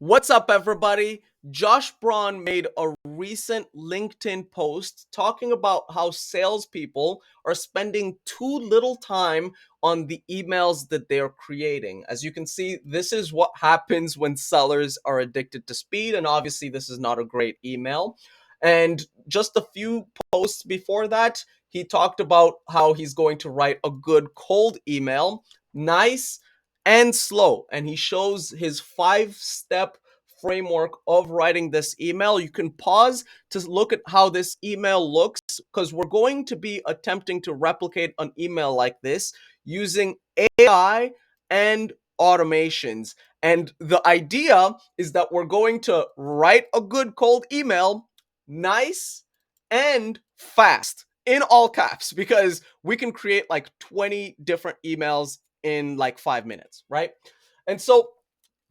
What's up, everybody? Josh Braun made a recent LinkedIn post talking about how salespeople are spending too little time on the emails that they're creating. As you can see, this is what happens when sellers are addicted to speed, and obviously, this is not a great email. And just a few posts before that, he talked about how he's going to write a good cold email. Nice and slow. And he shows his 5-step framework of writing this email. You can pause to look at how this email looks because we're going to be attempting to replicate an email like this using AI and automations. And the idea is that we're going to write a good cold email, nice and fast, in all caps, because we can create like 20 different emails in like 5 minutes, right? And so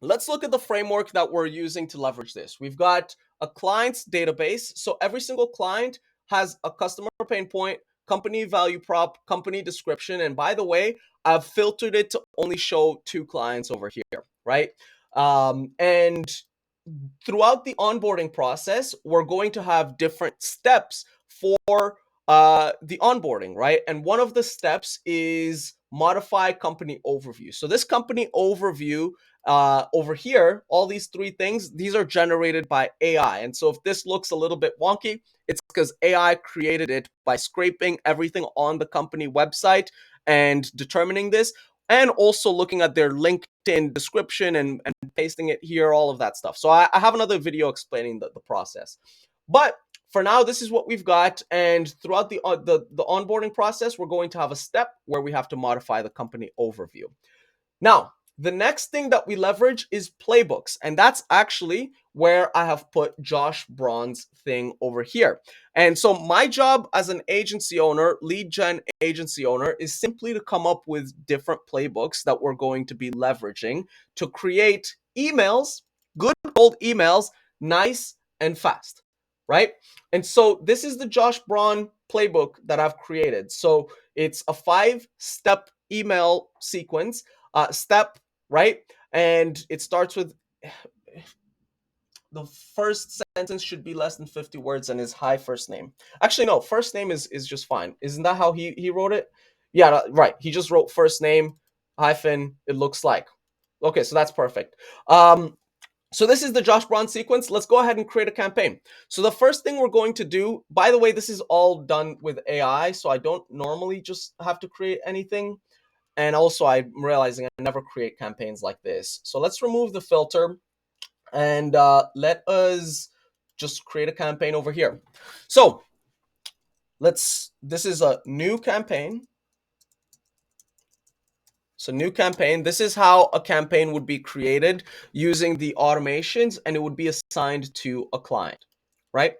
let's look at the framework that we're using to leverage this. We've got a client's database. So every single client has a customer pain point, company value prop, company description. And by the way, I've filtered it to only show 2 clients over here, right? And throughout the onboarding process, we're going to have different steps for the onboarding, right? And one of the steps is modify company overview. So this company overview over here, all these 3 things, these are generated by AI. And so if this looks a little bit wonky, it's because AI created it by scraping everything on the company website and determining this, and also looking at their LinkedIn description and pasting it here, all of that stuff. So I have another video explaining the process. But for now, this is what we've got. And throughout the onboarding process, we're going to have a step where we have to modify the company overview. Now, the next thing that we leverage is playbooks. And that's actually where I have put Josh Braun's thing over here. And so my job as an agency owner, lead gen agency owner, is simply to come up with different playbooks that we're going to be leveraging to create emails, good old emails, nice and fast, right? And so this is the Josh Braun playbook that I've created. So it's a 5-step email sequence. Step, right? And it starts with the first sentence should be less than 50 words and his high first name. Actually, no, first name is just fine. Isn't that how he wrote it? Yeah, right. He just wrote first name hyphen, it looks like. Okay, so that's perfect. So this is the Josh Braun sequence. Let's go ahead and create a campaign. So the first thing we're going to do, by the way, this is all done with AI, so I don't normally just have to create anything. And also, I'm realizing I never create campaigns like this. So let's remove the filter and let us just create a campaign over here. So this is a new campaign. So new campaign, this is how a campaign would be created using the automations, and it would be assigned to a client, right?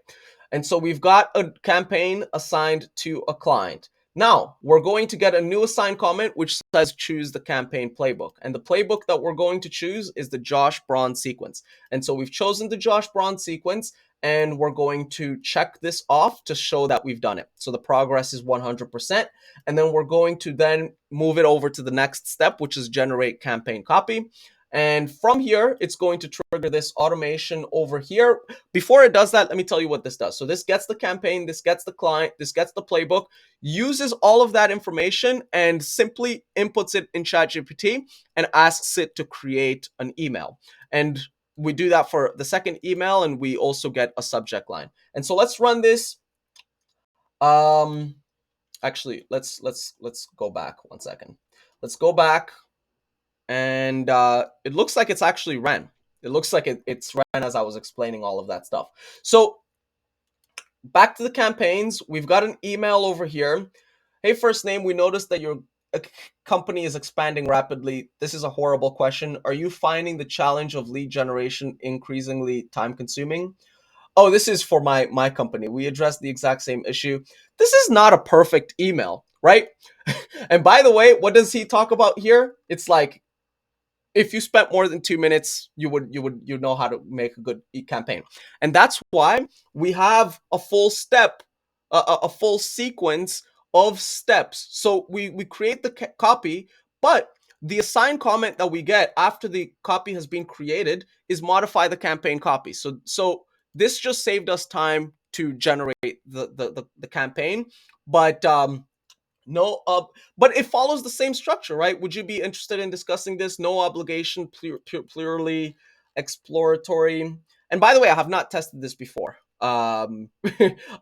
And so we've got a campaign assigned to a client. Now we're going to get a new assigned comment which says choose the campaign playbook. And the playbook that we're going to choose is the Josh Braun sequence. And so we've chosen the Josh Braun sequence, and we're going to check this off to show that we've done it. So the progress is 100%. And then we're going to then move it over to the next step, which is generate campaign copy. And from here, it's going to trigger this automation over here. Before it does that, let me tell you what this does. So this gets the campaign, this gets the client, this gets the playbook, uses all of that information and simply inputs it in ChatGPT and asks it to create an email. And we do that for the second email, and we also get a subject line. And so let's run this. Actually, let's go back 1 second. Let's go back, and it looks like it's actually ran. It looks like it's ran as I was explaining all of that stuff. So back to the campaigns, we've got an email over here. Hey, first name, we noticed that your company is expanding rapidly. This is a horrible question. Are you finding the challenge of lead generation increasingly time consuming? Oh, this is for my company. We addressed the exact same issue. This is not a perfect email, right? And by the way, what does he talk about here? It's like, if you spent more than 2 minutes, you know how to make a good campaign. And that's why we have a full step, a full sequence of steps. So we create the copy, but The assigned comment that we get after the copy has been created is modify the campaign copy. So this just saved us time to generate the campaign, but no, but it follows the same structure, right? Would you be interested in discussing this? No obligation, purely exploratory. And by the way, I have not tested this before. I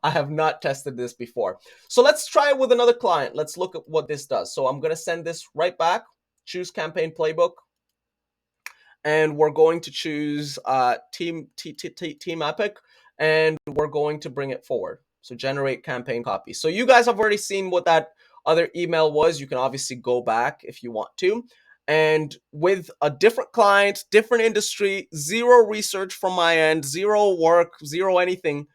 have not tested this before. So let's try it with another client. Let's look at what this does. So I'm going to send this right back. Choose campaign playbook, and we're going to choose Team Epic, and we're going to bring it forward. So generate campaign copy. So you guys have already seen what that other email was. You can obviously go back if you want to. And with a different client, different industry, zero research from my end, zero work, zero anything,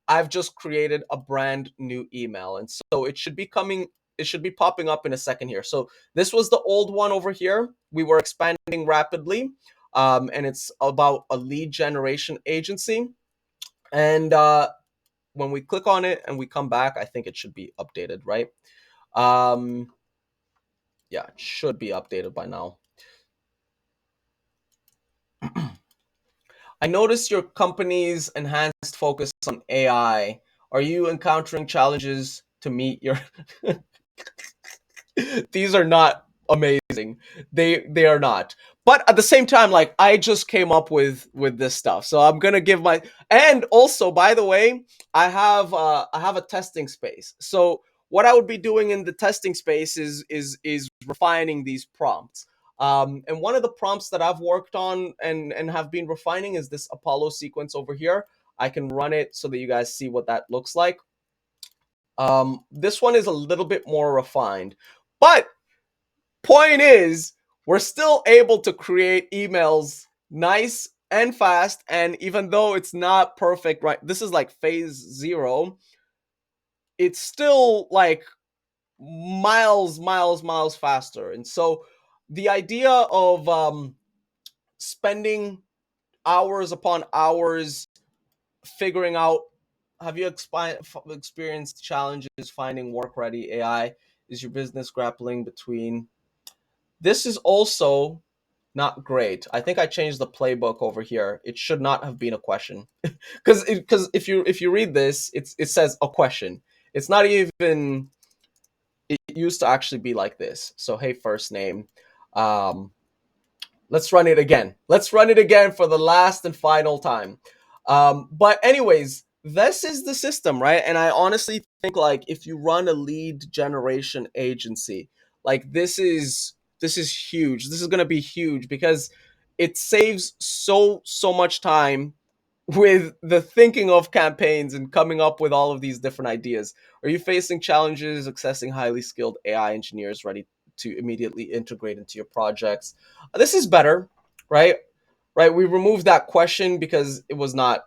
I've just created a brand new email. And so it should be popping up in a second here. So this was the old one over here. We were expanding rapidly. And it's about a lead generation agency. And when we click on it and we come back, I think it should be updated, right? Yeah, it should be updated by now. I noticed your company's enhanced focus on AI. Are you encountering challenges to meet your These are not amazing. They are not. But at the same time, like I just came up with this stuff, so I'm gonna give my. And also, by the way, I have a testing space. So what I would be doing in the testing space is refining these prompts. And one of the prompts that I've worked on and have been refining is this Apollo sequence over here. I can run it so that you guys see what that looks like. This one is a little bit more refined, but point is, we're still able to create emails nice and fast. And even though it's not perfect, right? This is like phase 0. It's still like miles faster. And so the idea of spending hours upon hours figuring out, have you experienced challenges finding work ready AI? Is your business grappling between? This is also not great. I think I changed the playbook over here. It should not have been a question, because if you read this, it says a question. It's not even. It used to actually be like this. So hey, first name. Um, let's run it again. Let's run it again for the last and final time. But anyways, this is the system, right? And I honestly think like if you run a lead generation agency, like this is huge. This is going to be huge because it saves so much time with the thinking of campaigns and coming up with all of these different ideas. Are you facing challenges accessing highly skilled AI engineers ready to immediately integrate into your projects? This is better, right? Right. We removed that question because it was not.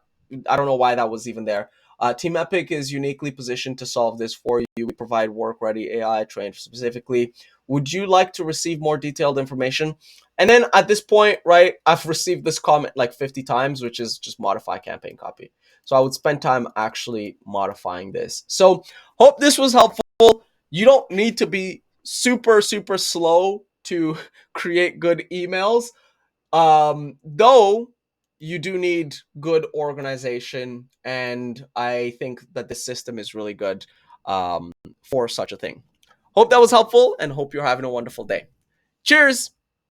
I don't know why that was even there. Team Epic is uniquely positioned to solve this for you. We provide work-ready AI trained specifically. Would you like to receive more detailed information? And then at this point, right, I've received this comment like 50 times, which is just modify campaign copy. So I would spend time actually modifying this. So hope this was helpful. You don't need to be super slow to create good emails. Though you do need good organization, and I think that this system is really good for such a thing. Hope that was helpful, and hope you're having a wonderful day. Cheers!